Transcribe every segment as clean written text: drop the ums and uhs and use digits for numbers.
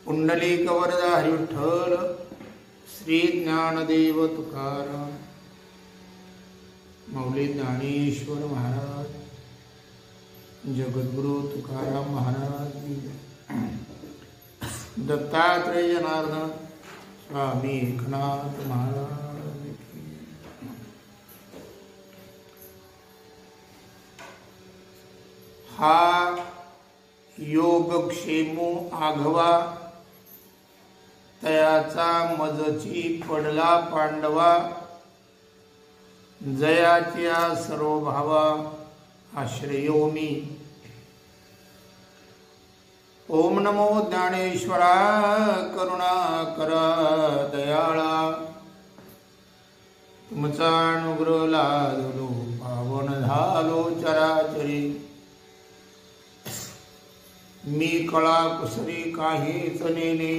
पुंडलिक वरदा हरी विठ्ठल, श्री ज्ञानदेव तुकाराम, माऊली ज्ञानेश्वर महाराज, जगद्गुरु तुकाराम महाराज, दत्तात्रेय जनार्दन स्वामी एकनाथ महाराज की। हा योगक्षेमो आघवा, तयाचा मजची पडला पांडवा, जयाच्या सर्व भावा आश्रयो मी। ओम नमो ज्ञानेश्वरा, करुणा करा दयाळा, तुमचा अनुग्रह लादलो पावन झालो चराचरी। मी कळा कुसरी काहीच नेने,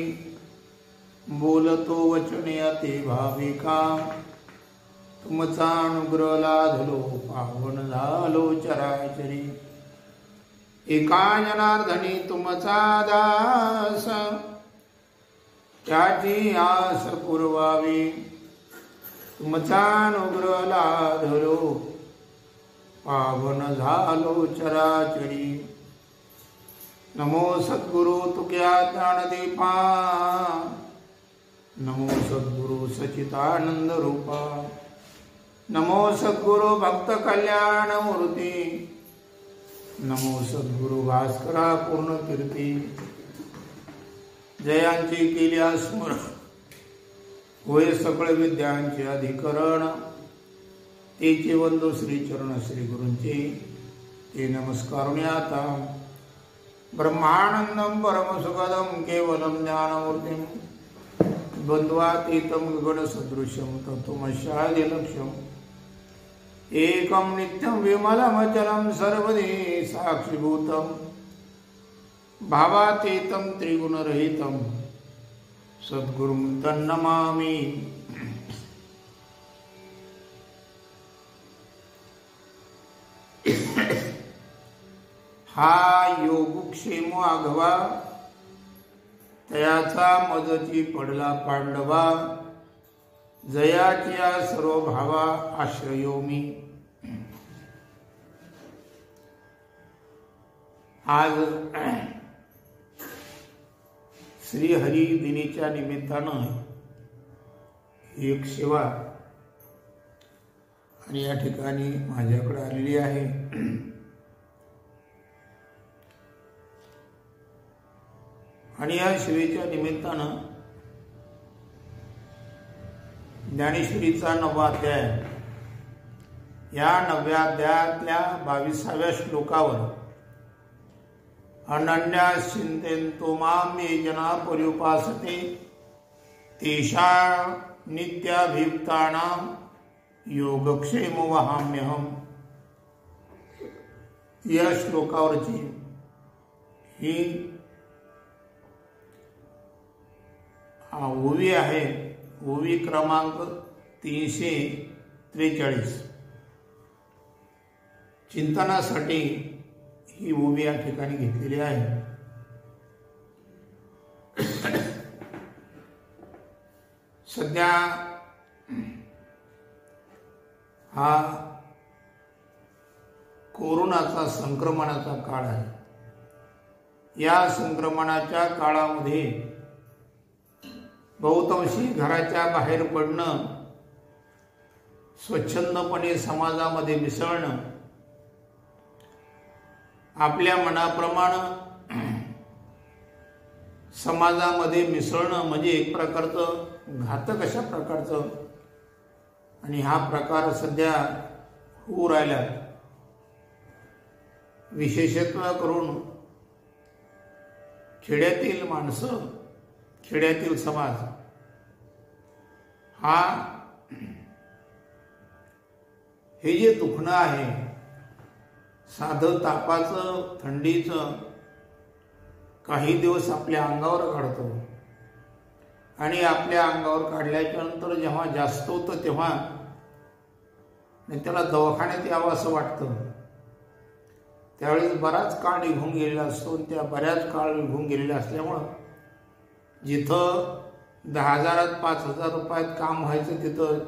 बोलतो वचने अति भाविका, तुमचा अनुग्रह लाधलो पावन झालो चराचरी। एका जनार्दनी तुमचा दास, त्याची आस पुरवावी, तुमचा अनुग्रह लाधलो पावन झालो चराचरी। नमो सद्गुरु तुक्या ज्ञानदीपा, नमो सद्गुरु सचितानंद रूपा, नमो सद्गुरु भक्त कल्याण मूर्ती, नमो सद्गुरु भास्करा पूर्ण कीर्ती। जयांची केल्या स्मरण, होय सकळ विद्यांचे अधिकरण, तेचे वंदो श्री चरण श्री गुरूंचे, ते नमस्कारुणी आता। ब्रह्मानंदं परमसुखदं केवलं ज्ञानमूर्तिं, द्वन्द्वातीतं गगनसदृशं तत्त्वमस्यादिलक्ष्यम्। एकं नित्यं विमलमचलं सर्वदि साक्षिभूतं, भावातीतं त्रिगुणरहितं सद्गुरुं तन्नमामि। हा योगक्षेम आघवा, तयाचा मजची पडला पांडवा, जयाच्या सर्व भावा आश्रयो मी। आज श्री हरी दिनीच्या निमित्तानं एक सेवा आणि या ठिकाणी माझ्याकडे आलेली आहे। आणि या सेवेच्या निमित्तानं ज्ञानेश्वरीचा 9वा अध्याय, या 9व्या अध्यायातल्या 22व्या श्लोकावर अनन्या चिंतेतो मां ये जना पर्युपासते, तेषा नित्याभियुक्तानां योगक्षेमो वहाम्यहम्। या श्लोकावरची ही ओवी आहे, ओवी क्रमांक 343। चिंतनासाठी ही ओवी या ठिकाणी घेतलेली आहे। सध्या हा कोरोनाचा संक्रमणाचा काळ आहे। या संक्रमणाच्या काळामध्ये बहुतांशी घराच्या बाहेर पडणं, स्वच्छंदपणे समाजामध्ये मिसळणं, आपल्या मनाप्रमाणे समाजामध्ये मिसळणं म्हणजे एक प्रकारचं घातक अशा प्रकारचं, आणि हा प्रकार सध्या होऊ राहिला। विशेषत्व करून खेड्यातील माणसं, खेड्यातील समाज हा हे जे दुखणं आहे, साधं तापाचं थंडीचं काही दिवस आपल्या अंगावर काढतो, आणि आपल्या अंगावर काढल्याच्या नंतर जेव्हा जास्त होतं तेव्हा त्याला दवाखान्यात यावं असं वाटतं। त्यावेळेस बराच काळ निघून गेलेला असतो, त्या बऱ्याच काळ निघून गेलेला असल्यामुळं जिथं 10,000 5,000 रुपयात काम व्हायचं तिथं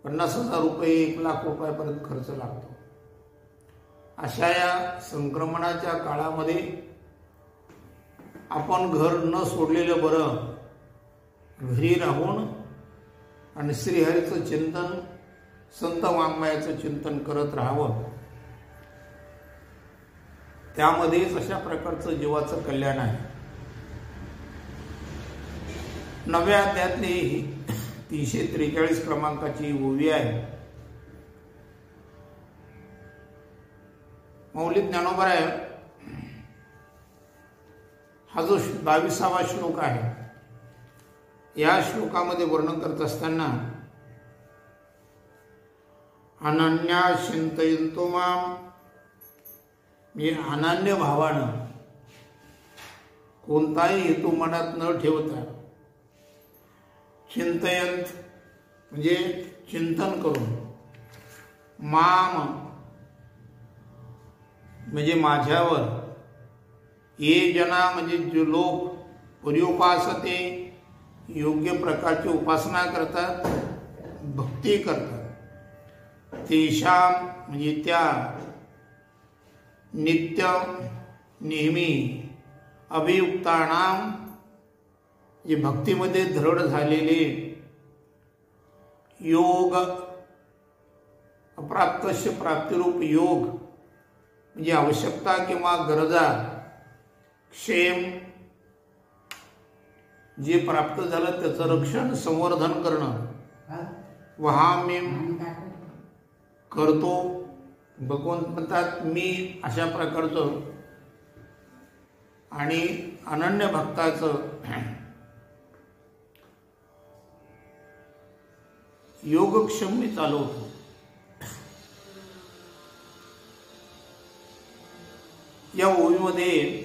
50,000 रुपये 1,00,000 रुपयापर्यंत खर्च लागतो. अशा या संक्रमणाच्या काळामध्ये आपण घर न सोडलेलं बरं. घरी राहून आणि श्रीहरीचं चिंतन, संत वाङ्मयाचं चिंतन करत राहावं. त्यामध्येच अशा प्रकारचं जीवाचं कल्याण आहे. 9व्या अध्यायातली 343 क्रमांकाची ओवी आहे. मौलिक ज्ञानोबा आहे. हा जो 22वा श्लोक आहे, या श्लोकामध्ये वर्णन करत असताना अनन्या चिंतयन्तो माम, मी अनन्य भावानं कोणताही हेतू मनात न ठेवता, चिंतयंत म्हणजे चिंतन करून, माम म्हणजे माझ्यावर, ये जना म्हणजे जो लोक पर्युपासते योग्य प्रकारची उपासना करतात, भक्ती करतात, तेषाम म्हणजे त्या नित्य नेहमी अभियुक्तानाम जे भक्तीमध्ये दृढ झालेले, योग अप्राप्तस्य प्राप्तिरूप योग म्हणजे आवश्यकता किंवा गरजा, क्षेम जे प्राप्त झालं त्याचं रक्षण संवर्धन करणं, वहामी करतो. भगवंत म्हणतात मी अशा प्रकारचं आणि अनन्य भक्ताचं योगक्षम मी चालवतो. या ओवीमध्ये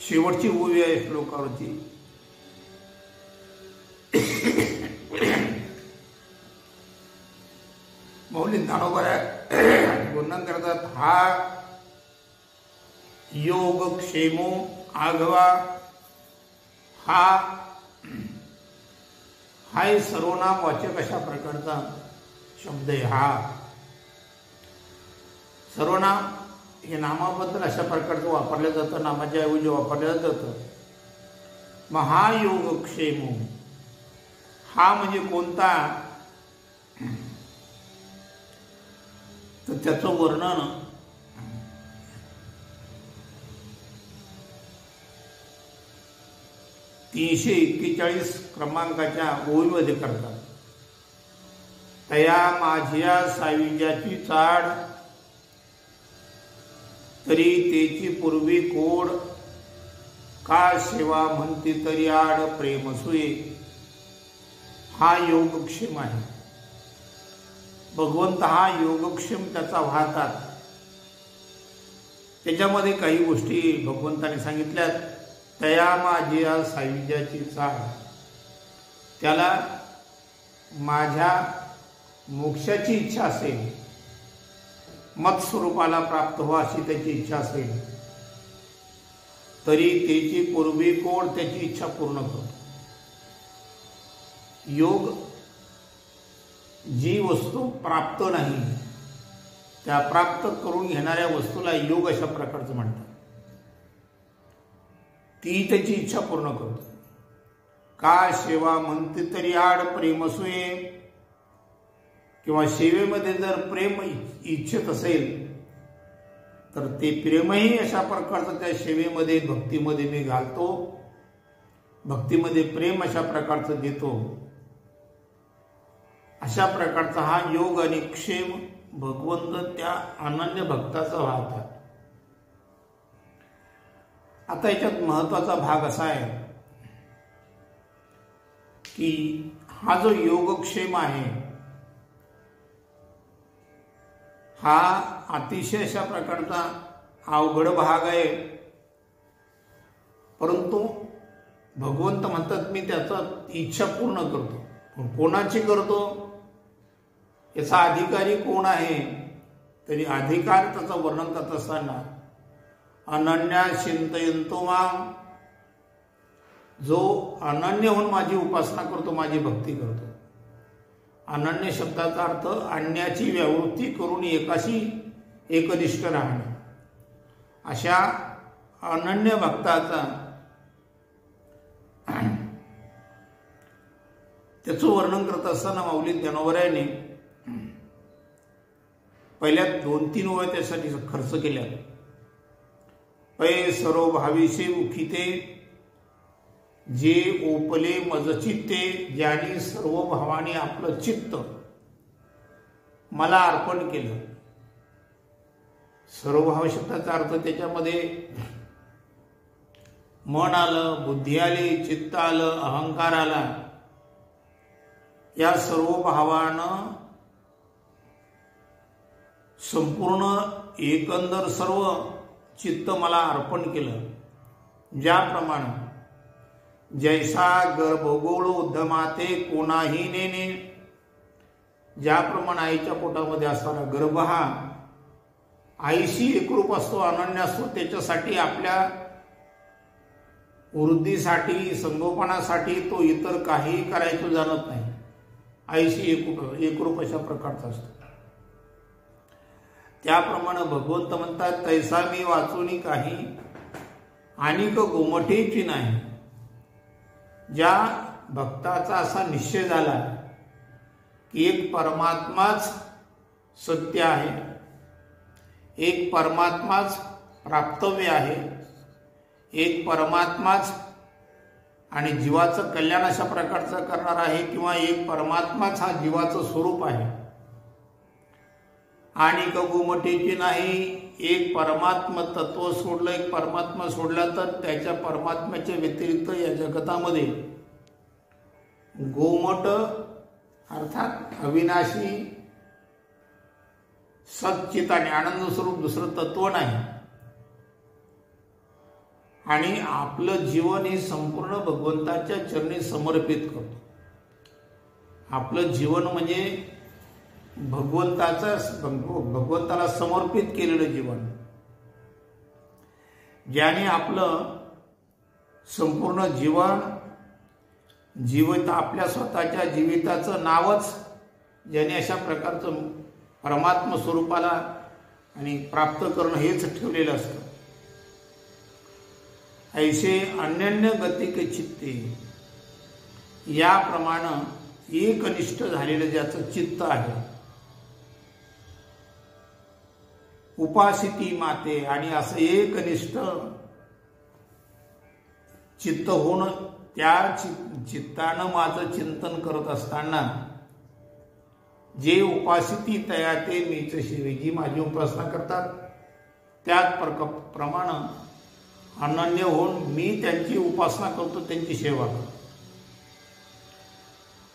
शेवटची ओवी आहे श्लोकावरची. मौलिक ज्ञानोबा वर्णन करतात, हा योगक्षेमो आघवा, हा सर्वनाम वाचक अशा प्रकारचा शब्द आहे. हा सर्वनाम हे नामाबद्दल अशा प्रकारचं वापरलं जातं, नामाच्या ऐवजी वापरलं जातं. महायोगक्षेमो हा म्हणजे कोणता, तर त्याचं वर्णन तीनशे 41 क्रमांकाच्या ओवीमध्ये करतात. तया माझ्या साविजाची चाड, तरी तेची पूर्वी कोड, का सेवा म्हणती तरी आड प्रेमसुये. हा योगक्षेम आहे. भगवंत हा योगक्षेम त्याचा वाहतात. त्याच्यामध्ये काही गोष्टी भगवंताने सांगितल्यात. तया माझ्या सायुज्याची चाड, त्याला माझ्या मोक्षाची इच्छा असेल, मत स्वरूपाला प्राप्त व्हा अशी त्याची इच्छा असेल, तरी त्याची पूर्वी कोड त्याची इच्छा पूर्ण करतो. योग जी वस्तू प्राप्त नाही त्या प्राप्त करून घेणाऱ्या वस्तूला योग अशा प्रकारचं म्हणतात. ती त्याची इच्छा पूर्ण करतो. का सेवा म्हणते तरी आड प्रेमसुये, किंवा सेवेमध्ये जर प्रेम इच्छित असेल तर ते प्रेमही अशा प्रकारचं त्या सेवेमध्ये भक्तीमध्ये मी घालतो, भक्तीमध्ये प्रेम अशा प्रकारचं देतो. अशा प्रकारचा हा योग आणि क्षेम भगवंत त्या अनन्य भक्ताचा वाहतात. आता याच्यात महत्वाचा भाग असा आहे की हा जो योगक्षेम आहे हा अतिशय अशा प्रकारचा अवघड भाग आहे. परंतु भगवंत म्हणतात मी त्याचा इच्छा पूर्ण करतो. कोणाची करतो, याचा अधिकारी कोण आहे, तरी अधिकार त्याचं वर्णन करत असताना अनन्या चिंतयन्तो माम, जो अनन्य होऊन माझी उपासना करतो, माझी भक्ती करतो. अनन्य शब्दाचा अर्थ अन्याची व्यावृत्ती करून एकाशी एकनिष्ठ राहणे. अशा अनन्य भक्ताचा त्याचं वर्णन करत असताना माऊली ज्ञानोबरायाने पहिल्या 2-3 ओळी त्यासाठी खर्च केल्या. पै सर्व भाविसे उखिते, जे ओपले मज चित्ते, ज्याने सर्व भावाने आपलं चित्त मला अर्पण केलं. सर्व भाव शब्दाचा अर्थ त्याच्यामध्ये मन आलं, बुद्धी आली, चित्त आलं, अहंकार आला. या सर्व भावानं संपूर्ण एकंदर सर्व चित्त मला अर्पण केलं. ज्याप्रमाणे जैसा गर्भगोळ उद्धमाते कोणाही नेने, ज्याप्रमाणे आईच्या पोटामध्ये असताना गर्भ हा आईशी एकरूप असतो, अनन्य असतो. त्याच्यासाठी आपल्या वृद्धीसाठी, संगोपनासाठी तो इतर काही करायचं जाणत नाही. आईशी एकरूप अशा प्रकारचा असतो. त्याप्रमाणे भगवंत म्हणतात, तैसा मी वाचूनी काही अनिक गोमठेची नाही. ज्या भक्ताचा असा निश्चय झाला की एक परमात्माच सत्य आहे, एक परमात्माच प्राप्तव्य आहे, एक परमात्माच आणि जीवाचं कल्याण अशा प्रकारचं करणार आहे, किंवा एक परमात्माच हा जीवाचं स्वरूप आहे आणि गोमटेची नाही. एक परमात्मा तत्व सोडलं, एक परमात्मा सोडला तर त्याच्या परमात्म्याच्या व्यतिरिक्त या जगतामध्ये गोमट अर्थात अविनाशी सच्चित आणि आनंद स्वरूप दुसरं तत्व नाही. आणि आपलं जीवन हे संपूर्ण भगवंताच्या चरणी समर्पित करतो. आपलं जीवन म्हणजे भगवंताला समर्पित केलेलं जीवन. ज्याने आपलं संपूर्ण जीवित आपल्या स्वतःच्या जीविताचं नावच ज्याने अशा प्रकारचं परमात्म स्वरूपाला आणि प्राप्त करणं हेच ठेवलेलं असतं. ऐसे अनन्य गतिके चित्ते, याप्रमाणे एकनिष्ठ झालेलं ज्याचं चित्त आहे. उपासिती माते, आणि असं एकनिष्ठ चित्त होऊन त्या चित्तानं माझं चिंतन करत असताना जे उपासिती तया ते मीच शिवे, जी माझी उपासना करतात त्याच प्रमाणे अनन्य होऊन मी त्यांची उपासना करतो, त्यांची सेवा करतो.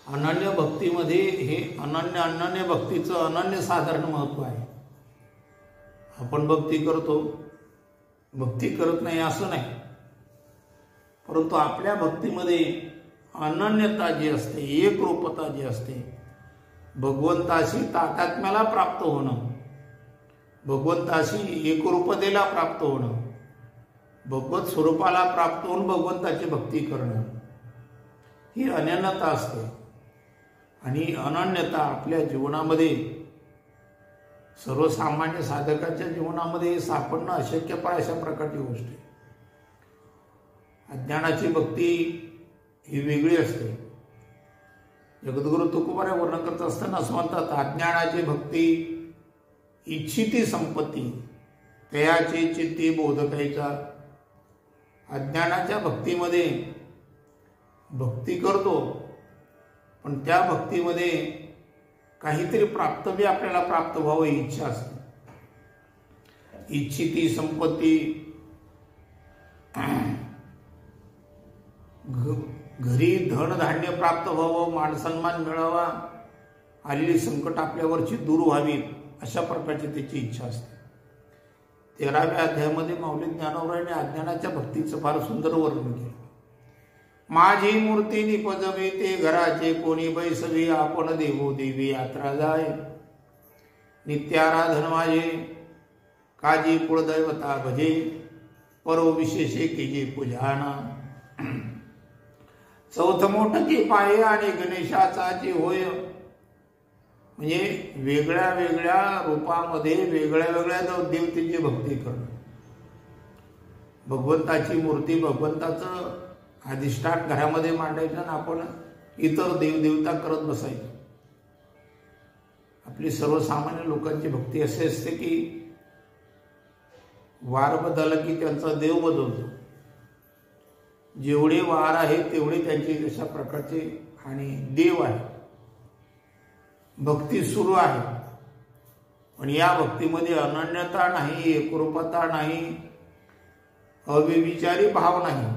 अनन्य भक्तीमध्ये हे अनन्य भक्तीचं अनन्य साधारण महत्व आहे. आपण भक्ती करतो, भक्ती करत नाही असं नाही, परंतु आपल्या भक्तीमध्ये अनन्यता जी असते, एकरूपता जी असते, भगवंताशी तादात्म्याला प्राप्त होणं, भगवंताशी एकरूपतेला प्राप्त होणं, भगवत स्वरूपाला प्राप्त होऊन भगवंताची भक्ती करणं, ही अनन्यता असते. आणि अनन्यता आपल्या जीवनामध्ये, सर्वसामान्य साधकाच्या जीवनामध्ये सापडणं अशक्यपर अशा प्रकारची गोष्ट आहे. अज्ञानाची भक्ती ही वेगळी असते. जगद्गुरु तुकोबारा वर्णन करत असताना असं म्हणतात, अज्ञानाची भक्ती इच्छिती संपत्ती, तयाचे चित्ती बोधकायचा. अज्ञानाच्या भक्तीमध्ये भक्ती करतो, पण त्या भक्तीमध्ये काहीतरी प्राप्तव्य आपल्याला प्राप्त व्हावं ही इच्छा असते. इच्छिती संपत्ती, घरी धनधान्य प्राप्त व्हावं, मानसन्मान मिळावा, आलेली संकट आपल्यावरची दूर व्हावी, अशा प्रकारची त्याची इच्छा असते. 13व्या अध्यायामध्ये माऊली ज्ञानोबरायाने अज्ञानाच्या भक्तीचं फार सुंदर वर्णन केलं. माझी मूर्ती निपजवे ते घराचे, कोणी बैसवी आपण देवो देवी यात्रा जाय. नित्याराधन माझे काजी कुळदैवता भजे, परो विशेषे केजे पूजाना. चौथं मोठं की पाय आणि गणेशाचा जे होय, म्हणजे वेगळ्या वेगळ्या रूपामध्ये वेगळ्या वेगळ्या देवतेची भक्ती करणं. भगवंताची मूर्ती, भगवंताचं अधिष्ठान घरामध्ये मांडायचं आणि आपण इतर देवदेवता करत बसायचं. आपली सर्वसामान्य लोकांची भक्ती अशी असते की वार बदलला की त्यांचा देव बदलतो. जेवढे वार आहेत तेवढे त्यांचे तशा प्रकारचे आणि देव आहे. भक्ती सुरू आहे, पण या भक्तीमध्ये अनन्यता नाही, एकरूपता नाही, अव्यभिचारी भाव नाही,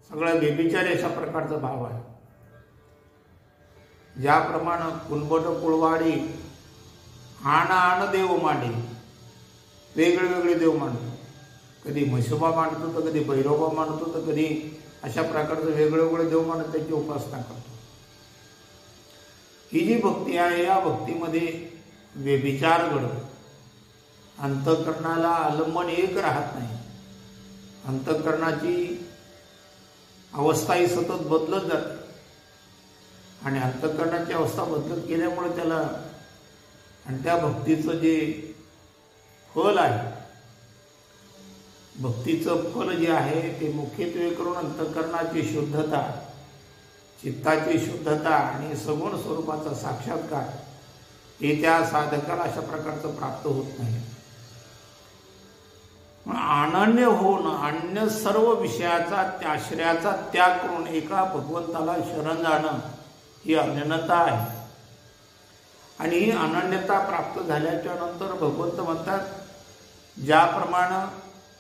सगळा व्यभिचारी अशा प्रकारचा भाव आहे. ज्याप्रमाणे कुलबट कुळवाडी आण देव मांडे, वेगळे वेगळे देव मांडतो. कधी म्हसोबा मांडतो, तर कधी भैरवबा मांडतो, तर कधी अशा प्रकारचं वेगळे वेगळे देव मांडत त्याची उपासना करतो. ही जी भक्ती आहे या भक्तीमध्ये व्यभिचार घडतो. अंतःकरणाला आलंबन एक राहत नाही. अंतःकरणाची अवस्था ही सतत बदलत जाते आणि अंतःकरणाची अवस्था बदलत गेल्यामुळे त्याला आणि त्या भक्तीचं जे फल आहे, भक्तीचं फल जे आहे ते मुख्यत्वे करून अंतःकरणाची शुद्धता, चित्ताची शुद्धता आणि सगुण स्वरूपाचा साक्षात्कार हे त्या साधकाला अशा प्रकारचं प्राप्त होत नाही. अनन्य होऊन अन्य सर्व विषयाचा आश्रयाचा त्याग करून एका भगवंताला शरण जाणं ही अनन्यता आहे. आणि ही अनन्यता प्राप्त झाल्याच्या नंतर भगवंत म्हणतात, ज्याप्रमाणे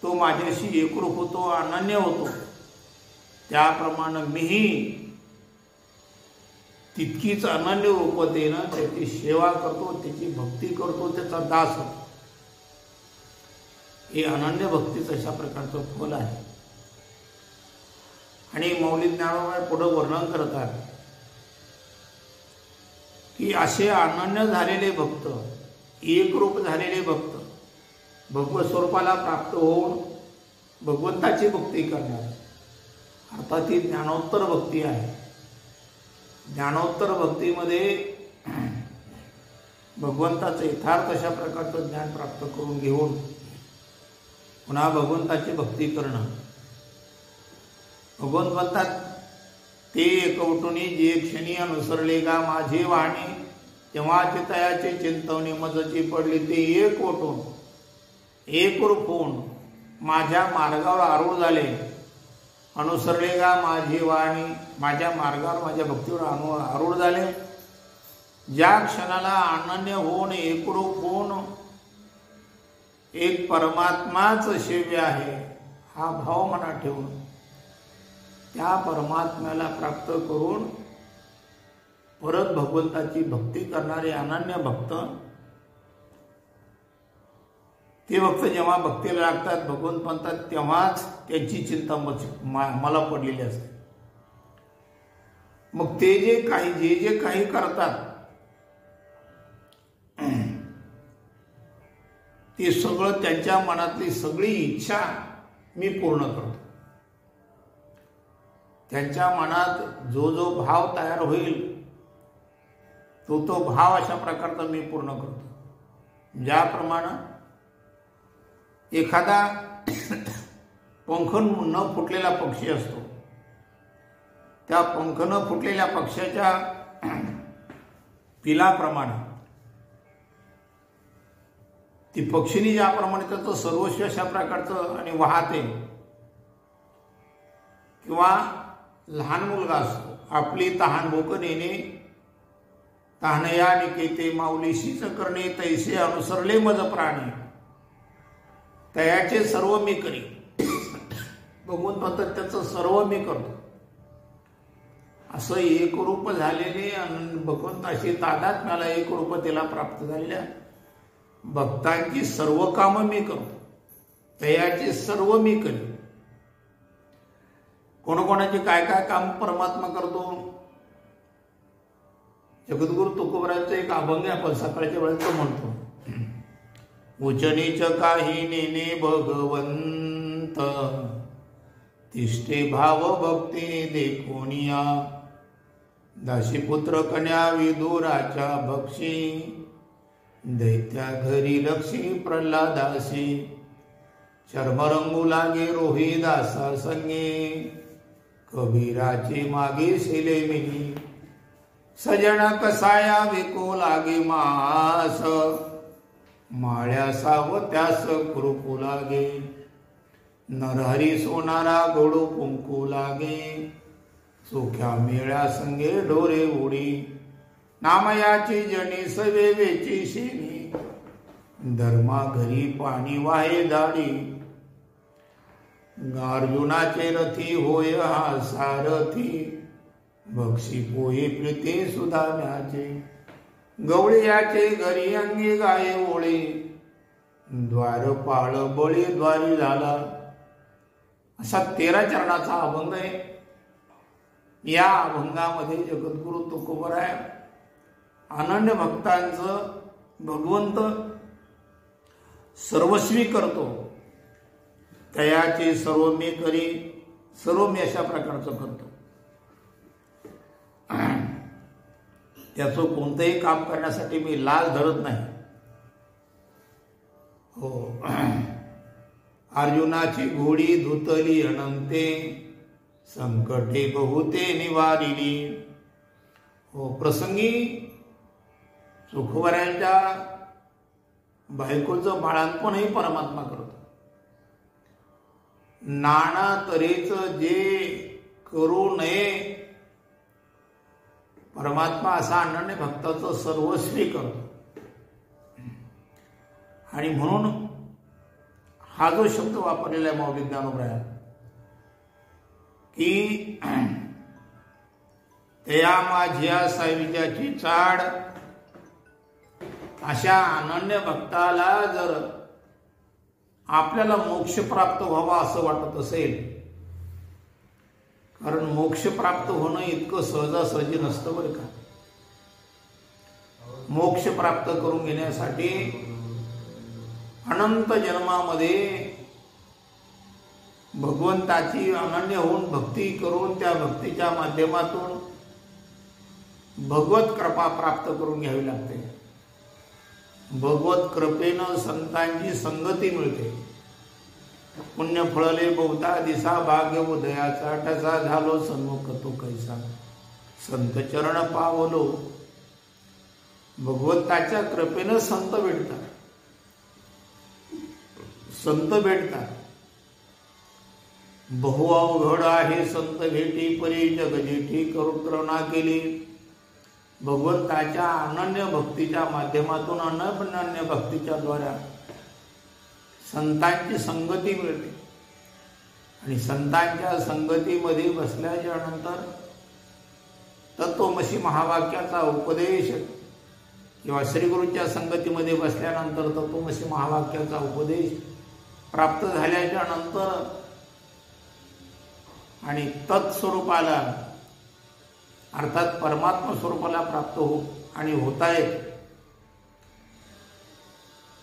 तो माझ्याशी एकरूप होतो, अनन्य होतो, त्याप्रमाणे मीही तितकीच अनन्य रूपतेनं त्याची सेवा करतो, त्याची भक्ती करतो, त्याचा दास होतो. हे अनन्य भक्तीचं अशा प्रकारचं फल आहे. आणि मौली ज्ञानोबा पुढे वर्णन करतात की असे अनन्य झालेले भक्त, एकरूप झालेले भक्त, भगवत स्वरूपाला प्राप्त होऊन भगवंताची भक्ती करणार, अर्थात ही ज्ञानोत्तर भक्ती आहे. ज्ञानोत्तर भक्तीमध्ये भगवंताचं यथार्थ अशा प्रकारचं ज्ञान प्राप्त करून घेऊन पुन्हा भगवंताची भक्ती करणं. भगवंत म्हणतात, ते एकवटुनी जे क्षणी अनुसरले गा माझे वाणी, तेव्हाचे तयाचे चिंतवणी मजची पडली. ते एकवटून एकरूप होऊन माझ्या मार्गावर आरूढ झाले. अनुसरले गा माझी वाणी, माझ्या मार्गावर माझ्या भक्तीवर आरूढ झाले. ज्या क्षणाला अनन्य होऊन एकरूप होऊन एक परमात्माच सेव्य आहे हा भाव मनात ठेवून त्या परमात्म्याला प्राप्त करून परत भगवंताची भक्ती करणारे अनन्य भक्त, ते भक्त जेव्हा भक्तीला लागतात, भगवंत म्हणतात, तेव्हाच त्यांची चिंता मला पडलेली असते. मग ते जे काही करतात ते सगळं त्यांच्या मनातली सगळी इच्छा मी पूर्ण करतो. त्यांच्या मनात जो जो भाव तयार होईल तो भाव अशा प्रकारचा मी पूर्ण करतो. ज्याप्रमाणे एखादा पंख न फुटलेला पक्षी असतो, त्या पंख न फुटलेल्या पक्ष्याच्या पिलाप्रमाणे ती पक्षिणी ज्याप्रमाणे त्याचं सर्वस्व अशा प्रकारचं आणि वाहते, किंवा लहान मुलगा असतो, आपली तहान भूक नेणे तहानया निकेते माऊलीशीच करणे तैसे अनुसरले मज प्राणी, तयाचे सर्व मी करी. भगवंत म्हणतात त्याचं सर्व मी करतो. असं एकरूप झालेले भगवंताशी तादात्म्याला एकरूपतेला प्राप्त झालेल्या भक्तांची सर्व कामं मी करतो, तयाचे सर्व मी करी. कोणाकोणाचे काय काय काम परमात्मा करतो. जगद्गुरु तुकोबरांचं एक अभंग आपण सकाळच्या वेळेस म्हणतो, उच नीच काही नेने भगवंत, तिष्ठे भाव भक्ती देखोनिया, दासीपुत्र कन्या विदुराच्या भक्षी, दैत्या घरी लक्षी प्रल्हादासी, चर्मरंगू लागे रोहिदासा संगे, कबीराचे मागे शिले मिनी, सजना कसाया विको लागे मास, माळ्या सावत्यास कृपू लागे, नरहरी सोनारा गोडू कुंकू लागे, चोख्या मेळ्या संगे ढोरे उडी, नामयाची जनी सवेवेची शेनी, धर्मा घरी पाणी वाहे दाडी, अर्जुनाचे रथी होय हा सारथी, बक्षी पोहे प्रीती सुधाम्याचे, गवळीयाचे घरी अंगी गाये ओळे, द्वारपाळ बळी द्वारी झाला. असा 13 चरणाचा अभंग आहे. या अभंगामध्ये जगद्गुरु तुकोबराय अनन्य भक्तांचं भगवंत सर्वस्वी करतो. तयाचे सर्व मी करी, सर्व मी अशा प्रकारचं करतो. त्याचं कोणतंही काम करण्यासाठी मी लाज धरत नाही. हो, अर्जुनाची घोडी धुतली अनंते, संकटे बहुते निवारिली. हो, प्रसंगी सुखवऱ्यांच्या बायकोचं बाळांपणही परमात्मा करतो. नाना तऱ्हेचं जे करू नये परमात्मा असा अनन्य भक्ताचं सर्वस्वी करतो. आणि म्हणून हा जो शब्द वापरलेला आहे माऊली ज्ञानोबराया की त्या माझ्या साईजाची चाड, अशा अनन्य भक्ताला जर आपल्याला मोक्ष प्राप्त व्हावा असं वाटत असेल, कारण मोक्ष प्राप्त होणं इतकं सहजासहजी नसतं बरं का. मोक्ष प्राप्त करून घेण्यासाठी अनंत जन्मामध्ये भगवंताची अनन्य होऊन भक्ती करून त्या भक्तीच्या माध्यमातून भगवत कृपा प्राप्त करून घ्यावी लागते. भगवत कृपेनं संतांची संगती मिळते. पुण्य फळले बहुता दिसा, भाग्य उदयाचा टसा, झालो सन्मुख तो कैसा, संत चरण पावलो. भगवंताच्या कृपेनं संत भेटतात. संत भेटतात. बहु अवघड आहे संत भेटी, परी जग जेठी करुणा केली. भगवंताच्या अनन्य भक्तीच्या माध्यमातून अनन्य भक्तीच्या द्वारा संतांची संगती मिळते. आणि संतांच्या संगतीमध्ये बसल्याच्या नंतर तत्वमसी महावाक्याचा उपदेश किंवा श्रीगुरूंच्या संगतीमध्ये बसल्यानंतर तत्वमसी महावाक्याचा उपदेश प्राप्त झाल्याच्या नंतर आणि तत्स्वरूपाला अर्थात परमात्मा स्वरूपाला प्राप्त हो आणि होता येत.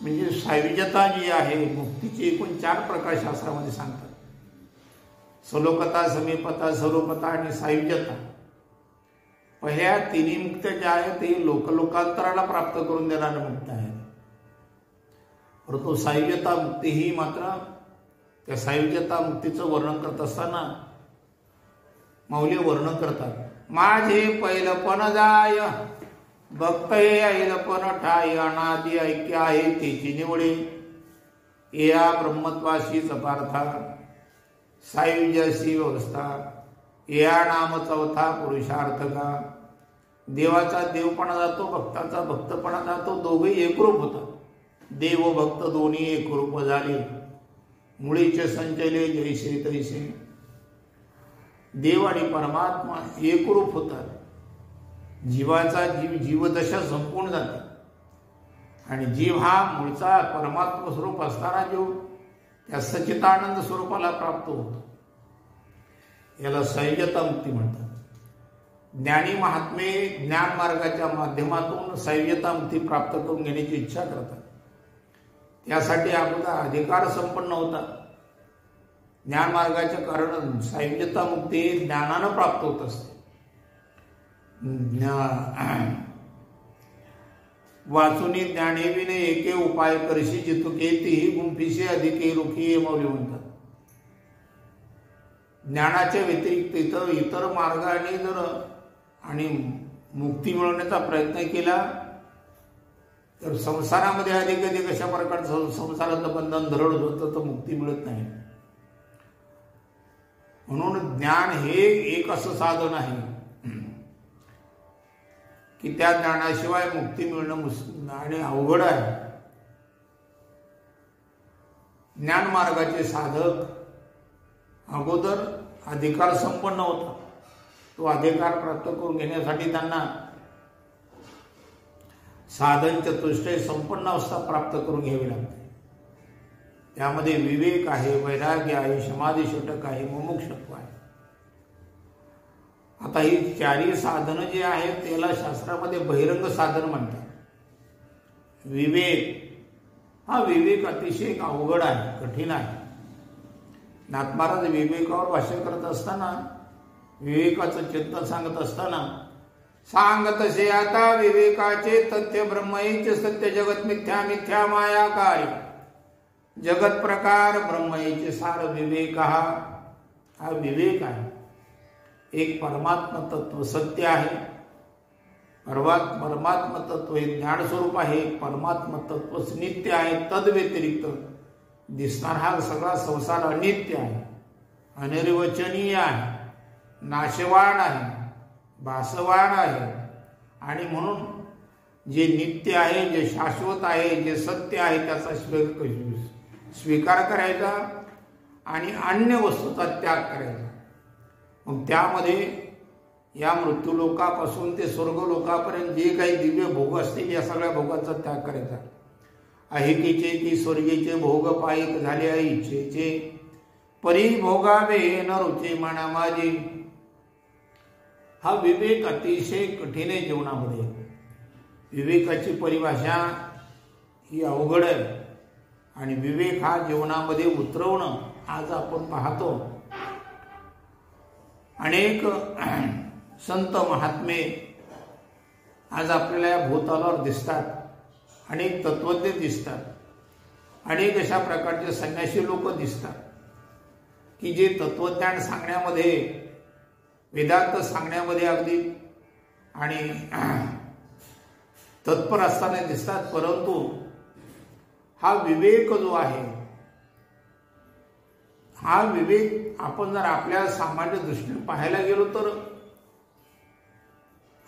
म्हणजे सायुज्यता जी आहे मुक्तीचे एकूण 4 प्रकार शास्त्रामध्ये सांगतात. सलोकता, समीपता, स्वरूपता आणि सायुज्यता. पहिल्या 3 मुक्त्या ज्या आहेत ते लोकलोकांतराला प्राप्त करून देणारे मुक्त आहेत. परंतु सायुज्यता मुक्ती ही मात्र त्या सायुज्यता मुक्तीचं वर्णन करत असताना माऊली वर्णन करतात. माझे पैलपण जाय भक्त हे ऐलपण ठाय, अनादि ऐक्य आहे तेची निवडे, या ब्रह्मत्वाशीच पार्था, सायुज्याशी व्यवस्था, या नाम चौथा पुरुषार्थ का. देवाचा देवपणा जातो, भक्ताचा भक्तपणा जातो, दोघेही एकरूप होतात. देव भक्त दोन्ही एकरूप झाले, मुळीचे संचले जैसे तैसे. देव आणि परमात्मा एकरूप होतात. जीवाचा जीवदशा संपूर्ण जाते आणि जीव हा मूळचा परमात्मा स्वरूप असताना जीव त्या सच्चिदानंद स्वरूपाला प्राप्त होतो. याला सायुज्यता मुक्ती म्हणतात. ज्ञानी महात्मे ज्ञान मार्गाच्या माध्यमातून सायुज्यता मुक्ती प्राप्त करून घेण्याची इच्छा करतात. त्यासाठी अगोदर अधिकार संपन्न होतात. ज्ञान मार्गाचे कारण सायुज्यता मुक्ती ज्ञानानं प्राप्त होत असते. वाचुनी ज्ञानेविने एके उपाय करशी जितुके तीही गुंफीशी अधिके रुखी हे मौली म्हणतात. ज्ञानाच्या व्यतिरिक्त इतर मार्गाने जर आणि मुक्ती मिळवण्याचा प्रयत्न केला तर संसारामध्ये अधिक अधिक अशा प्रकारचं संसाराचं बंधन दरड होतं तर मुक्ती मिळत नाही. म्हणून ज्ञान हे एक असं साधन आहे की त्या ज्ञानाशिवाय मुक्ती मिळणं आणि अवघड आहे. ज्ञान मार्गाचे साधक अगोदर अधिकार संपन्न होता. तो अधिकार प्राप्त करून घेण्यासाठी त्यांना साधन चतुष्टय संपन्न अवस्था प्राप्त करून घ्यावी लागते. त्यामध्ये विवेक आहे, वैराग्य आहे, समाधी षटक आहे, मुमुक्षत्व आहे. आता ही चारी साधनं जी आहेत त्याला शास्त्रामध्ये बहिरंग साधन म्हणतात. विवेक अतिशय अवघड आहे, कठीण आहे. नाथ महाराज विवेकावर भाष्य करत असताना विवेकाचं चिंतन सांगत असताना सांगतसे आता विवेकाचे तथ्य ब्रह्मैच सत्य जगत मिथ्या मिथ्या माया काय जगत प्रकार ब्रह्मैच सार विवेक हा विवेक आहे. एक परमात्मा तत्व सत्य आहे. परमात्मा तत्व हे ज्ञान स्वरूप आहे. परमात्मा तत्व नित्य आहे. तद व्यतिरिक्त दिसणार हा सगळा संसार अनित्य आहे, अनिर्वचनीय आहे, नाशवान आहे, भासवान आहे. आणि म्हणून जे नित्य आहे, जे शाश्वत आहे, जे सत्य आहे त्याचा स्वीकार करायचा आणि अन्य वस्तूचा त्याग करायचा. मग त्यामध्ये या मृत्यूलोकापासून ते स्वर्गलोकापर्यंत जे काही दिव्य भोग असतील या सगळ्या भोगांचा त्याग करायचा. अहिकीचे की स्वर्गीचे भोग पायिक झाले इच्छेचे परी भोगावे न रुचे मना माझी. हा विवेक अतिशय कठीण आहे जीवनामध्ये. विवेकाची परिभाषा ही अवघड आहे आणि विवेक हा जीवनामध्ये उतरवणं आज आपण पाहतो. अनेक संत महात्मे आज आपल्याला या भूतलावर दिसतात. अनेक तत्वज्ञ दिसतात. अनेक अशा प्रकारचे संन्यासी लोक दिसतात की जे तत्वज्ञान सांगण्यामध्ये, वेदांत सांगण्यामध्ये अगदी आणि तत्पर असताना दिसतात. परंतु हा विवेक जो आहे, हा विवेक आपण जर आपल्या सामान्य दृष्टीने पाहायला गेलो तर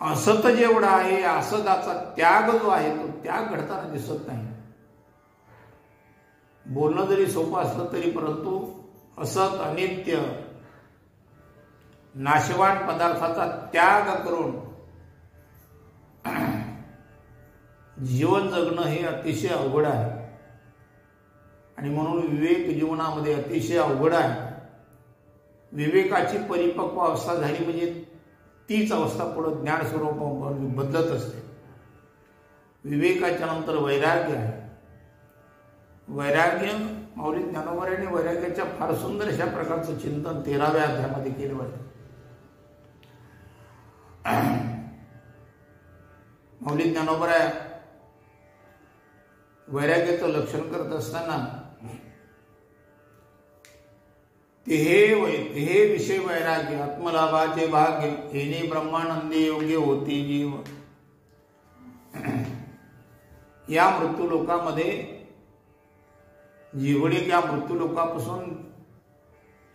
असत जेवढा आहे, असदाचा त्याग जो आहे तो त्याग घडताना दिसत नाही. बोलणं जरी सोपं असलं तरी परंतु असत, अनित्य, नाशवान पदार्थाचा त्याग करून जीवन जगणं हे अतिशय अवघड आहे. आणि म्हणून विवेक जीवनामध्ये अतिशय अवघड आहे. विवेकाची परिपक्व अवस्था झाली म्हणजे तीच अवस्था पुढे ज्ञान स्वरूप बदलत असते. विवेकाच्या नंतर वैराग्य आहे. वैराग्य माऊली ज्ञानोबरांनी वैराग्याच्या फार सुंदर अशा प्रकारचं चिंतन 13व्या अध्यायामध्ये केलं होतं. माऊली ज्ञानोबरा वैराग्याचं लक्षण करत असताना हे विषय वैराग्य आत्मलाभाचे भाग्य हेने ब्रह्मानंदी योग्य होती जीव. या मृत्यूलोकामध्ये जेवढे या मृत्यूलोकापासून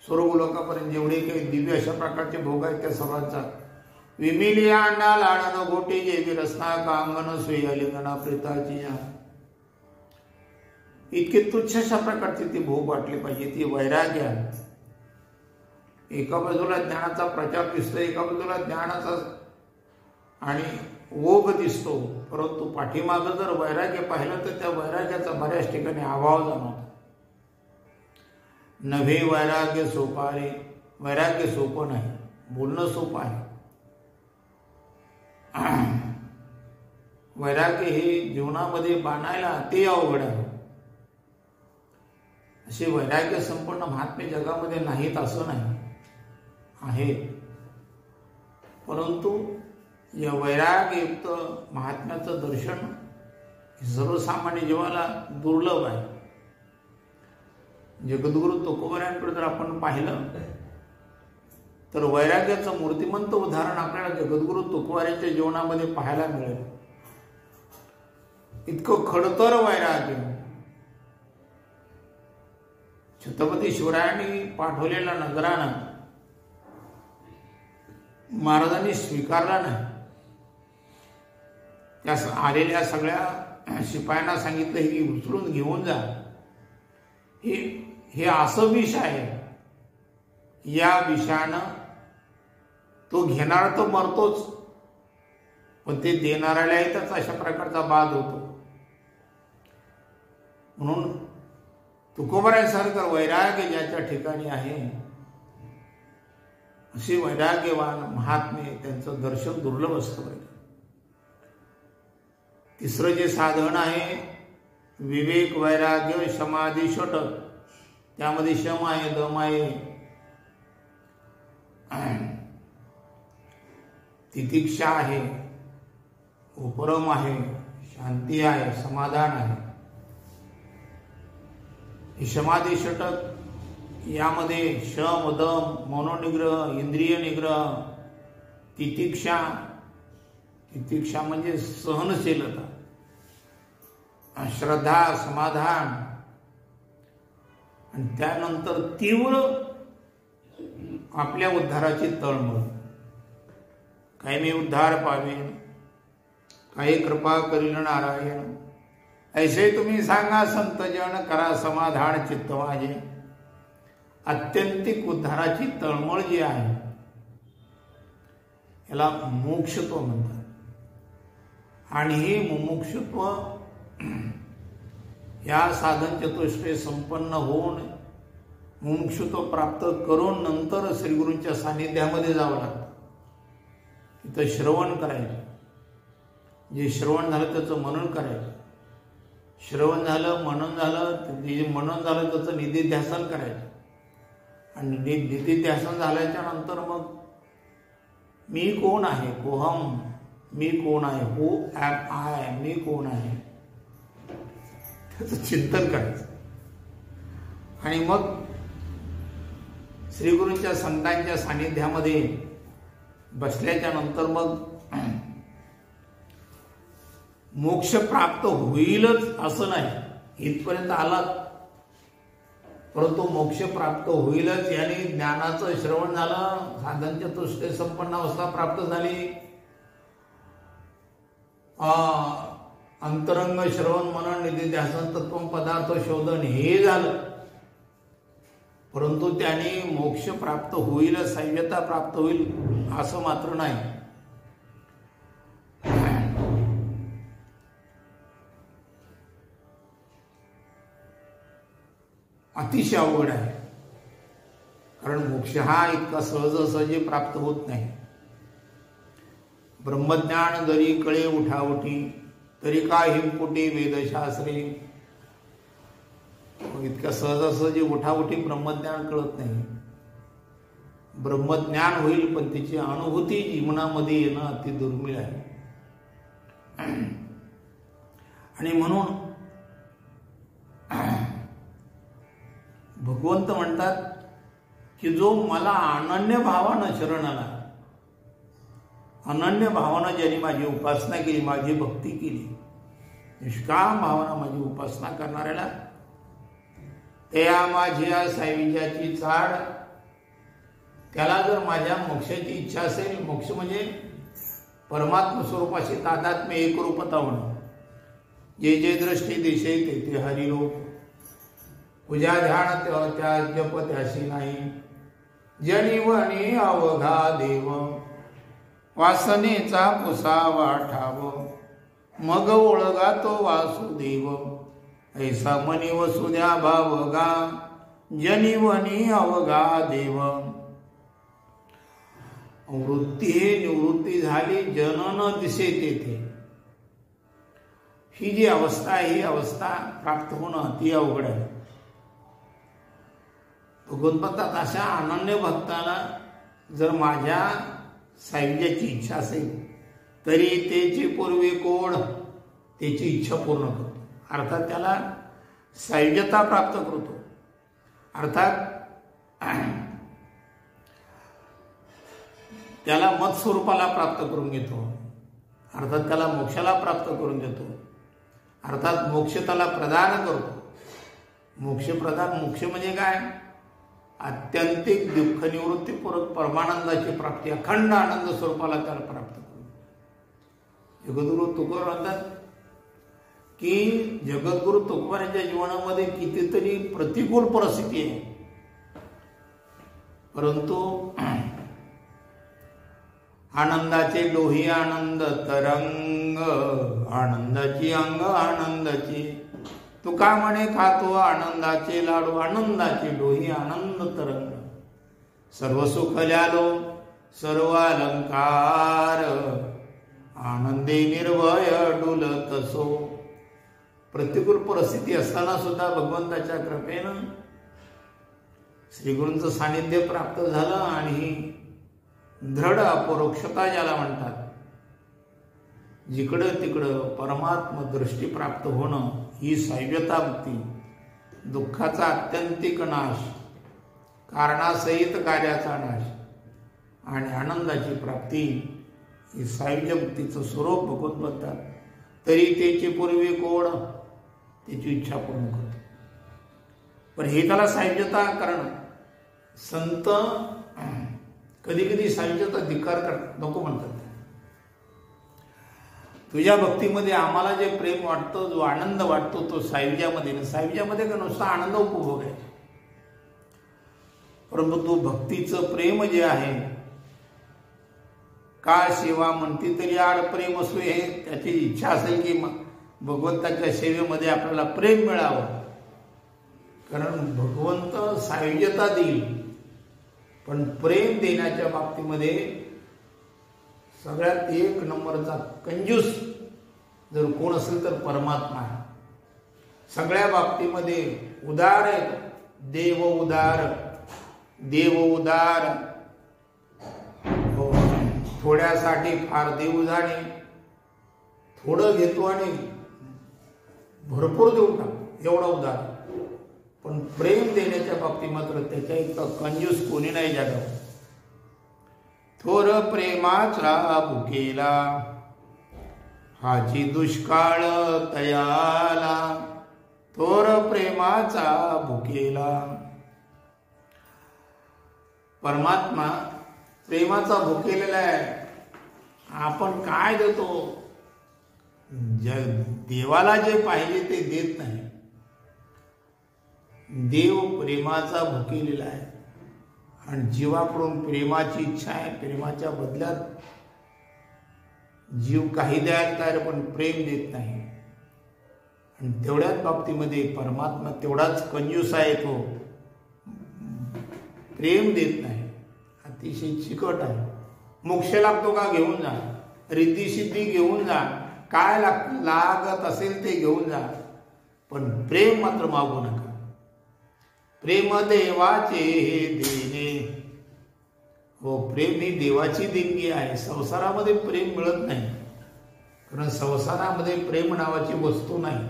स्वर्गलोकापर्यंत जेवढे काही दिव्य अशा प्रकारचे भोग आहेत त्या सर्वांचा विमिलिया अंडा लाडन गोटी जेवी रसना कांगण सुयाली गणा प्रेताची इतके तुच्छ अशा प्रकारचे ते भोग वाटले पाहिजे. ती वैराग्य आहे. एका बाजूला ज्ञानाचा प्रचार दिसतो, एका बाजूला ज्ञानाचा आणि ओघ दिसतो, परंतु पाठीमागं जर वैराग्य पाहिलं तर त्या वैराग्याचा बऱ्याच ठिकाणी अभाव जाणवतो. नव्हे वैराग्य सोपारे. वैराग्य सोपं नाही, बोलणं सोपं आहे. वैराग्य हे जीवनामध्ये बाणायला अति अवघड आहे. असे वैराग्य संपन्न महात्मे जगामध्ये नाहीत असं नाही, आहे. परंतु या वैराग्ययुक्त महात्म्याचं दर्शन सर्वसामान्य जीवाला दुर्लभ आहे. जगद्गुरु तुकोबारायांकडे जर आपण पाहिलं तर वैराग्याचं मूर्तिमंत उदाहरण आपल्याला जगद्गुरु तुकोबारायांच्या जीवनामध्ये पाहायला मिळेल. इतकं खडतर वैराग्य छत्रपती शिवरायांनी पाठवलेला नगरानं महाराजांनी स्वीकारला नाही. त्या आलेल्या सगळ्या शिपायांना सांगितलं की उचलून घेऊन जा, हे असं विष आहे, या विषानं तो घेणार तर मरतोच, पण ते देणाऱ्यालाही त्याचा अशा प्रकारचा बाध होतो. म्हणून तुकोबारायांसारखं वैराग्य ज्याच्या ठिकाणी आहे असे वैराग्यवान महात्मे त्यांचं दर्शन दुर्लभ असतं. तिसरं जे साधन आहे विवेक वैराग्य समाधी षट, त्यामध्ये शम आहे, दम आहे, तितिक्षा आहे, उपरम आहे, शांती आहे, समाधान आहे. हे समाधी षटक यामध्ये शम दम मनोनिग्रह, इंद्रिय निग्रह, तितिक्षा, तितिक्षा म्हणजे सहनशीलता, श्रद्धा, समाधान, आणि त्यानंतर तीव्र आपल्या उद्धाराची तळमळ. काही मी उद्धार पावेन, काही कृपा करील नारायण, ऐसे तुम्ही सांगा संत जन, करा समाधान चित्त माझे. आत्यंतिक उद्धाराची तळमळ जी आहे याला मोक्षत्व म्हणतात. आणि हे मुमुक्षुत्व या साधन चतुष्टय संपन्न होऊन मुमुक्षुत्व प्राप्त करून नंतर श्रीगुरूंच्या सानिध्यामध्ये जावं लागतं. तिथं श्रवण करायचं, जे श्रवण झालं त्याचं मनन करायचं, श्रवण झालं मनन झालं, जे मनन झालं त्याचं निधिध्यासन करायचं, आणि निधिध्यासन झाल्याच्या नंतर मग मी कोण आहे, कोहम, मी कोण आहे, हू ॲम आय, मी कोण आहे, त्याचं चिंतन करायचं. आणि मग श्रीगुरूंच्या संतांच्या सानिध्यामध्ये बसल्याच्या नंतर मग मोक्ष प्राप्त होईलच असं नाही, इथपर्यंत आला, परंतु मोक्ष प्राप्त होईलच याने ज्ञानाचं श्रवण झालं, साधन चतुष्टय संपन्न अवस्था प्राप्त झाली, अंतरंग श्रवण मनन निधिध्यासन तत्व पदार्थ शोधन हे झालं, परंतु त्याने मोक्ष प्राप्त होईल, सैव्यता प्राप्त होईल असं मात्र नाही. अतिशय अवघड आहे, कारण मोक्ष हा इतका सहजासहजी प्राप्त होत नाही. ब्रह्मज्ञान जरी कळे उठाउठी, तरी का हिमपुटी वेदशास्त्रे. इतक्या सहजासहजी उठाउठी ब्रह्मज्ञान कळत नाही. ब्रह्मज्ञान होईल पण त्याची अनुभूती जीवनामध्ये येणं अति दुर्मिळ आहे. आणि म्हणून भगवंत म्हणतात की जो मला अनन्य भावानं शरण आला, अनन्य भावानं ज्यांनी माझी उपासना केली, माझी भक्ती केली, निष्काम भावानं माझी उपासना करणाऱ्याला, त्या माझ्या साईविजाची चाड, त्याला जर माझ्या मोक्षाची इच्छा असेल, मोक्ष म्हणजे परमात्म स्वरूपाशी तादात्म्य एकरूपता होणं, जे जे दृष्टी दिशे ते ते हरिरूप, पूजा ध्यान त्या जप त्याशी नाही, जनिवनी अवघा देव, वासनेचा पुसावा ठाव, मग ओळगा तो वासुदेव, ऐसा मनी वसुद्या भावगा, जनिवनी अवघा देव. वृत्ती हे निवृत्ती झाली, जनन दिसे तेथे. ही जी अवस्था आहे, ही अवस्था प्राप्त होणं अति अवघड आहे. भगवंतात अशा अनन्य भक्ताला जर माझ्या सायुज्याची इच्छा असेल तरी त्याची पूर्वी कोण त्याची इच्छा पूर्ण करतो, अर्थात त्याला सायुज्यता प्राप्त करतो, अर्थात त्याला मत स्वरूपाला प्राप्त करून घेतो, अर्थात त्याला मोक्षाला प्राप्त करून देतो, अर्थात मोक्ष त्याला प्रदान करतो. मोक्ष प्रदान, मोक्ष म्हणजे काय? आत्यंतिक दुःख निवृत्तीपूर्वक परमानंदाची प्राप्ती, अखंड आनंद स्वरूपाला त्याला प्राप्त करू. जगद्गुरु तुकोबार म्हणतात की जगद्गुरु तुकोबारांच्या जीवनामध्ये कितीतरी प्रतिकूल परिस्थिती आहे, परंतु आनंदाचे लोही आनंद तरंग, आनंदाची अंग आनंदाची, तुका म्हणे खातो आनंदाचे लाडू, आनंदाचे लोही आनंद तरंग, सर्व सुख ल्यालो सर्व अलंकार, आनंदे निर्भय डुलतसो. प्रतिकूल परिस्थिती असताना सुद्धा भगवंताच्या कृपेनं श्रीगुरूंचं सानिध्य प्राप्त झालं आणि दृढ अपरोक्षता ज्याला म्हणतात, जिकडं तिकडं परमात्म दृष्टी प्राप्त होणं, ही सायुज्यता मुक्ती, दुःखाचा आत्यंतिक नाश, कारणासहित कार्याचा नाश आणि आनंदाची प्राप्ती, ही सायुज्य मुक्तीचं स्वरूप भगवंत म्हणतात. तरी त्याची पूर्वी कोण त्याची इच्छा पूर्ण करतो. पण हे त्याला सायुज्यता करणं, संत कधी कधी सायुज्यता धिक्कार करतात, नको म्हणतात. तुझ्या भक्तीमध्ये आम्हाला जे प्रेम वाटतं, जो आनंद वाटतो तो सायुज्यामध्ये, सायुज्यामध्ये का नुसता आनंद उपभोग आहे, परंतु तो भक्तीचं प्रेम जे आहे, का सेवा म्हणती तरी आड प्रेम असो, हे त्याची इच्छा असेल की भगवंताच्या सेवेमध्ये आपल्याला प्रेम मिळावं, कारण भगवंत सायुज्यता देईल, पण प्रेम देण्याच्या बाबतीमध्ये सगळ्यात एक नंबरचा कंजूस जर कोण असेल तर परमात्मा आहे. सगळ्या बाबतीमध्ये उदार आहे, देव उदार, देव उदार, थोड्यासाठी फार देव जाणे, थोडं घेतो आणि भरपूर देऊ टाक, एवढा उदार. पण प्रेम देण्याच्या बाबतीत मात्र त्याच्या इतका कंजूस कोणी नाही जगात. थोर प्रेमाचा भुकेला हाची दुष्काळ तयाला, थोर प्रेमाचा भुकेला. परमात्मा प्रेमाचा भुकेलेला आहे. आपण काय देतो? देवाला जे पाहिजे ते देत नाही. देव प्रेमाचा भुकेलेला आहे आणि जीवाकडून प्रेमाची इच्छा आहे. प्रेमाच्या बदल्यात जीव काही द्यायला तयार, पण प्रेम देत नाही. आणि तेवढ्याच बाबतीमध्ये परमात्मा तेवढाच कंजूस आहे, तो प्रेम देत नाही. अतिशय चिकट आहे. मोक्ष लागतो का? घेऊन जा. रिद्धी सिद्धी घेऊन जा. काय लागत असेल ते घेऊन जा, पण प्रेम मात्र मागू नका. प्रेम देवाचे हे देणे. हो, प्रेम ही देवाची देणगी आहे. संसारामध्ये प्रेम मिळत नाही, कारण संसारामध्ये प्रेम नावाची वस्तू नाही.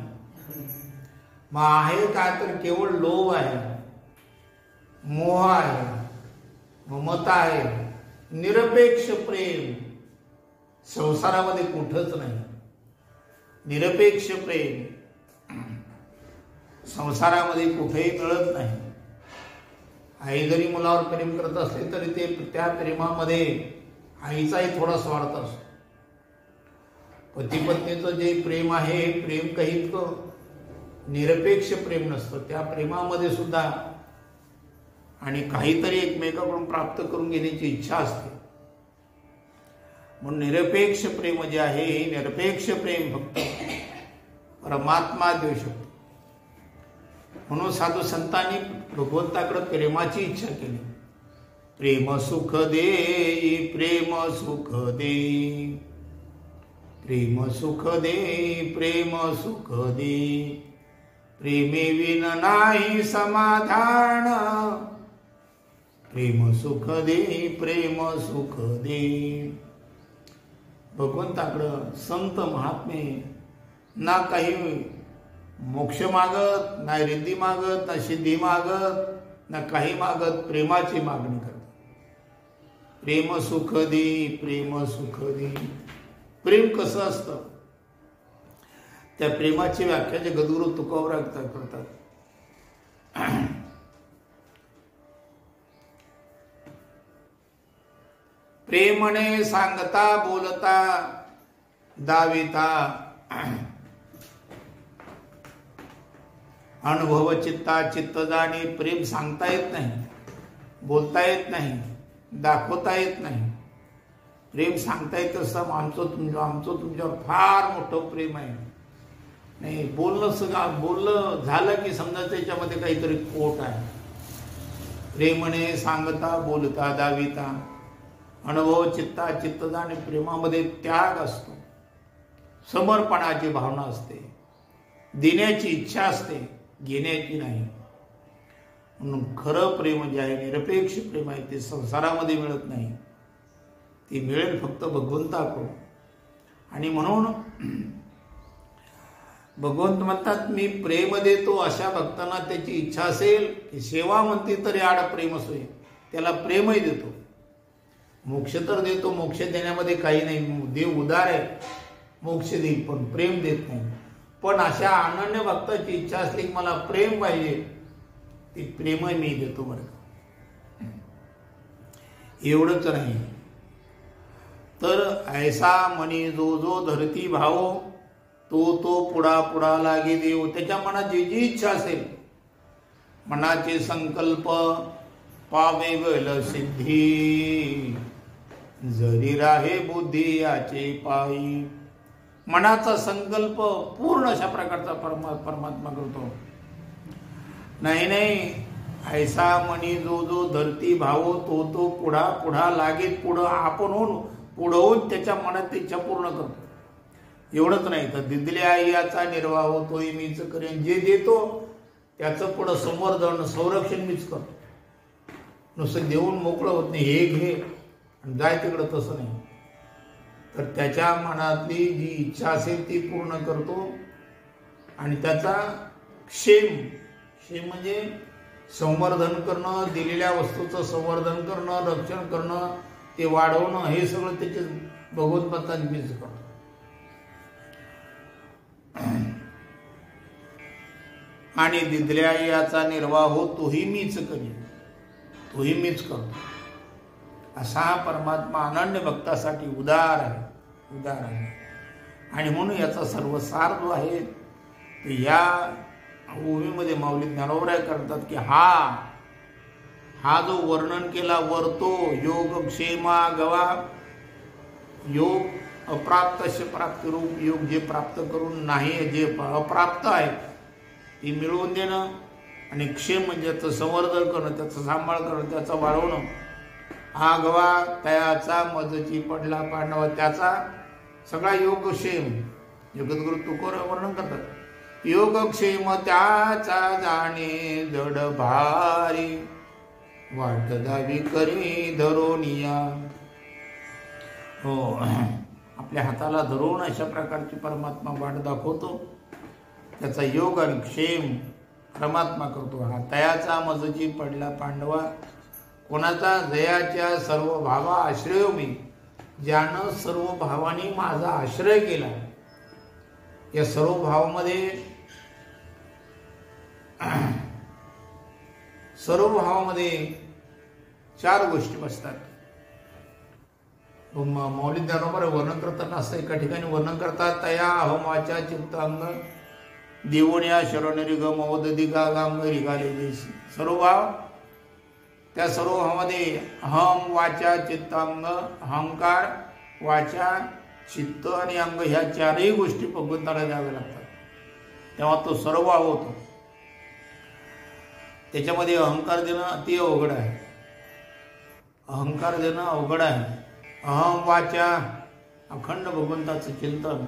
मग आहे काय तर केवळ लोभ आहे, मोह आहे, ममता आहे. निरपेक्ष प्रेम संसारामध्ये कुठंच नाही. निरपेक्ष प्रेम संसारामध्ये कुठेही मिळत नाही. आई जरी मुलावर प्रेम करत असले तरी ते त्या प्रेमामध्ये आईचाही थोडा स्वार्थ असतो. पती पत्नीचं जे प्रेम आहे, प्रेम काही निरपेक्ष प्रेम नसतं. त्या प्रेमामध्ये सुद्धा आणि काहीतरी एकमेकाकडून प्राप्त करून घेण्याची इच्छा असते. म्हणून निरपेक्ष प्रेम जे आहे, निरपेक्ष प्रेम फक्त परमात्मा देऊ शकतो. म्हणून साधू संतांनी भगवंताकडे प्रेमाची इच्छा केली. प्रेम सुख दे, प्रेम सुख दे, प्रेम सुख दे, प्रेम सुख दे. प्रेमे विन नाही समाधान, प्रेम सुख दे, प्रेम सुख दे. भगवंताकडं संत महात्मे ना काही मोक्ष मागत, ना रिद्धी मागत, ना सिद्धी मागत, ना काही मागत, प्रेमाची मागणी करतात. प्रेम सुख दे, प्रेम सुख दे. प्रेम कसं असतं त्या प्रेमाची व्याख्या जे गदगुरु तुकोबरा करतात. प्रेमने सांगता बोलता दाविता, अनुभव चित्ता चित्त जाणे. प्रेम सांगता येत नाही, बोलता येत नाही, दाखवता येत नाही. प्रेम सांगता येत असं आमचं तुमच्यावर फार मोठं प्रेम आहे. नाही बोललं झालं की समजा त्याच्यामध्ये काहीतरी खोट आहे. प्रेमने सांगता बोलता दाविता, अनुभव चित्ता चित्त जाणे. प्रेमामध्ये त्याग असतो, समर्पणाची भावना असते, देण्याची इच्छा असते, घेण्याची नाही. म्हणून खरं प्रेम जे आहे, निरपेक्ष प्रेम आहे, ते संसारामध्ये मिळत नाही. ते मिळेल फक्त भगवंताकडून. आणि म्हणून भगवंत म्हणतात मी प्रेम देतो अशा भक्तांना त्याची इच्छा असेल की सेवा म्हणते तरी आड प्रेम सोय, त्याला प्रेमही देतो. मोक्ष तर देतो, मोक्ष देण्यामध्ये काही नाही, देव उदार आहे, मोक्ष देईल, पण प्रेम देत नाही. पण अशा अनन्य भक्ताची इच्छा असली की मला प्रेम पाहिजे, ती प्रेमही मी देतो बरं. एवढंच नाही तर ऐसा म्हणी जो जो धरती भावो, तो तो पुढा पुढा लागे देव. त्याच्या मनात जी जी इच्छा असेल, मनाचे संकल्प पावे गल सिद्धी, जरी राहे बुद्धी याचे पायी. मनाचा संकल्प पूर्ण अशा प्रकारचा परमात्मा करतो. नाही ऐसा म्हणी जो जो धरती भावो, तो तो पुढा पुढा लागे. पुढं आपण होऊन त्याच्या मनात इच्छा पूर्ण करतो. एवढंच नाही तर दिदल्या याचा निर्वाह होतोय मीच करेन. जे देतो त्याचं पुढं संवर्धन संरक्षण मीच करतो. नुसतं देऊन मोकळं होत नाही, हे घे आणि जाय तिकडं, तसं नाही. तर त्याच्या मनातली जी इच्छा असेल ती पूर्ण करतो. आणि त्याचा क्षेम म्हणजे संवर्धन करणं, दिलेल्या वस्तूचं संवर्धन करणं, रक्षण करणं, ते वाढवणं, हे सगळं त्याचे भगवंतांनी मीच करतो. आणि दिदल्या याचा निर्वाह हो तोही मीच करीन, तोही मीच करतो. असा परमात्मा अनन्य भक्तासाठी उदार आहे. आणि म्हणून याचा सर्व सार जो आहे ते या भूमीमध्ये माऊली ज्ञानोबराय करतात की हा जो वर्णन केला वरतो योग क्षेमा गवा, योग अप्राप्तस्य प्राप्ती रूप, योग जे प्राप्त करून नाही, जे अप्राप्त आहे ती मिळवून देणं, आणि क्षेम म्हणजे त्याचं संवर्धन करणं, त्याचं सांभाळ करणं, त्याचं वाढवणं. हा गवा तयाचा मजची पडला पांडवा, त्याचा सगळा योगक्षेम जगद्गुरु तुकोबरा वर्णन करतात. योगक्षेम त्याचा जाणे जड भारी, वाट दावी करी धरोनिया. हो, आपल्या हाताला धरून अशा प्रकारची परमात्मा वाट दाखवतो. त्याचा योग आणि क्षेम परमात्मा करतो. हा तयाचा मजची पडला पांडवा, कोणाचा जयाच्या सर्व भावा आश्रय मी, ज्यानं सर्व भावानी माझा आश्रय केला. या सर्व भावामध्ये चार गोष्टी बसतात. मौलिक ज्ञानोबराय वर्णन करताना असं एका ठिकाणी वर्णन करतात. तया अहम वाचा चित्तांग देवोनिया शरणरी ग मवदधी गा गांग रिगाले. सर्व भाव, त्या सर्व भावामध्ये अहम वाचा चित्तांग, अहंकार वाचा चित्त आणि अंग, ह्या चारही गोष्टी भगवंताला द्याव्या लागतात. तेव्हा तो सर्व होतो. त्याच्यामध्ये अहंकार देणं अति अवघड आहे. अहम वाचा अखंड भगवंताचं चिंतन,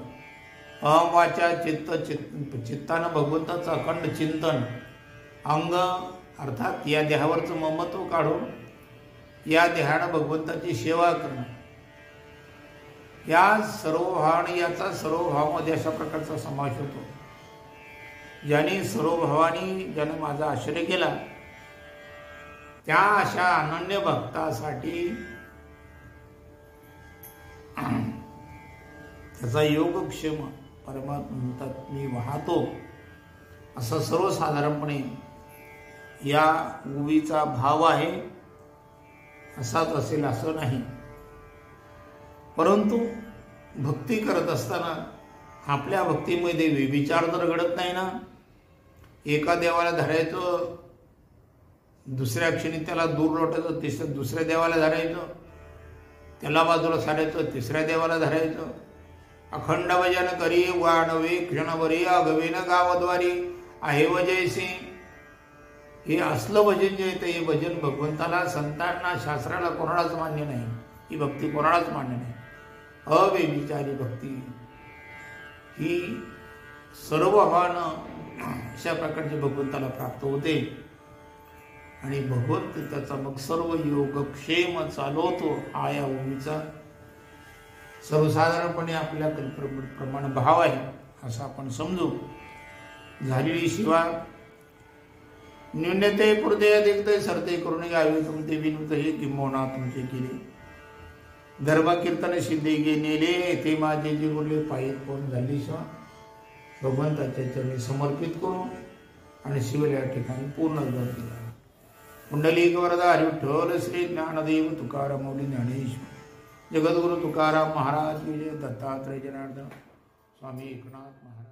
अहम वाचा चित्तानं भगवंताचं अखंड चिंतन, अंग अर्थात या देहावरचं ममत्व काढून या देहानं भगवंताची सेवा करणं, या सर्व भाव आणि याचा सर्व भावामध्ये अशा प्रकारचा समावेश होतो. ज्याने सर्व भावानी ज्यानं माझा आश्रय केला त्या अशा अनन्य भक्तासाठी त्याचा योगक्षेम परमात्मा म्हणतात मी वाहतो. असं सर्वसाधारणपणे या उवीचा भाव आहे. असाच असेल असं नाही, परंतु भक्ती करत असताना आपल्या भक्तीमध्ये विचार जर घडत नाही ना, एका देवाला धरायचं, दुसऱ्या क्षणी त्याला दूर लोटायचं, दुसऱ्या देवाला धरायचं, त्याला बाजूला सारायचं, तिसऱ्या देवाला धरायचं, अखंड भजन करी वाणवे क्षणभरी अगवेन गावद्वारी आहे वजयसी. हे असलं भजन जे येतं हे भजन भगवंताला, संतांना, शास्त्राला कोणालाच मान्य नाही. ही भक्ती कोणालाच मान्य नाही. अव्यभिचारी भक्ती ही सर्व भावानं अशा प्रकारची भगवंताला प्राप्त होते आणि भगवंत त्याचा मग सर्व योगक्षेम चालवतो. हा या उभीचा सर्वसाधारणपणे आपल्या कल्पनेप्रमाणे भाव आहे असं आपण समजू. झालेली शिवा न्यूनते पुरते अधिकते सरते करून घ्यावे तुमचे विनुत हे किंबहुना तुमचे केले. दर्भा कीर्तन सिद्धे गे नेले ते माझे जे बोलले पायी कोण झाली शिवा भगवंताच्या चरणी समर्पित करू आणि शिवल्या ठिकाणी पूर्ण केला. कुंडलिक वरदा विठ्ठल श्री ज्ञानदेव तुकाराम मौली ज्ञानेश्वर जगद्गुरु तुकाराम महाराज विजय दत्तात्रय जनार्दन स्वामी एकनाथ महाराज.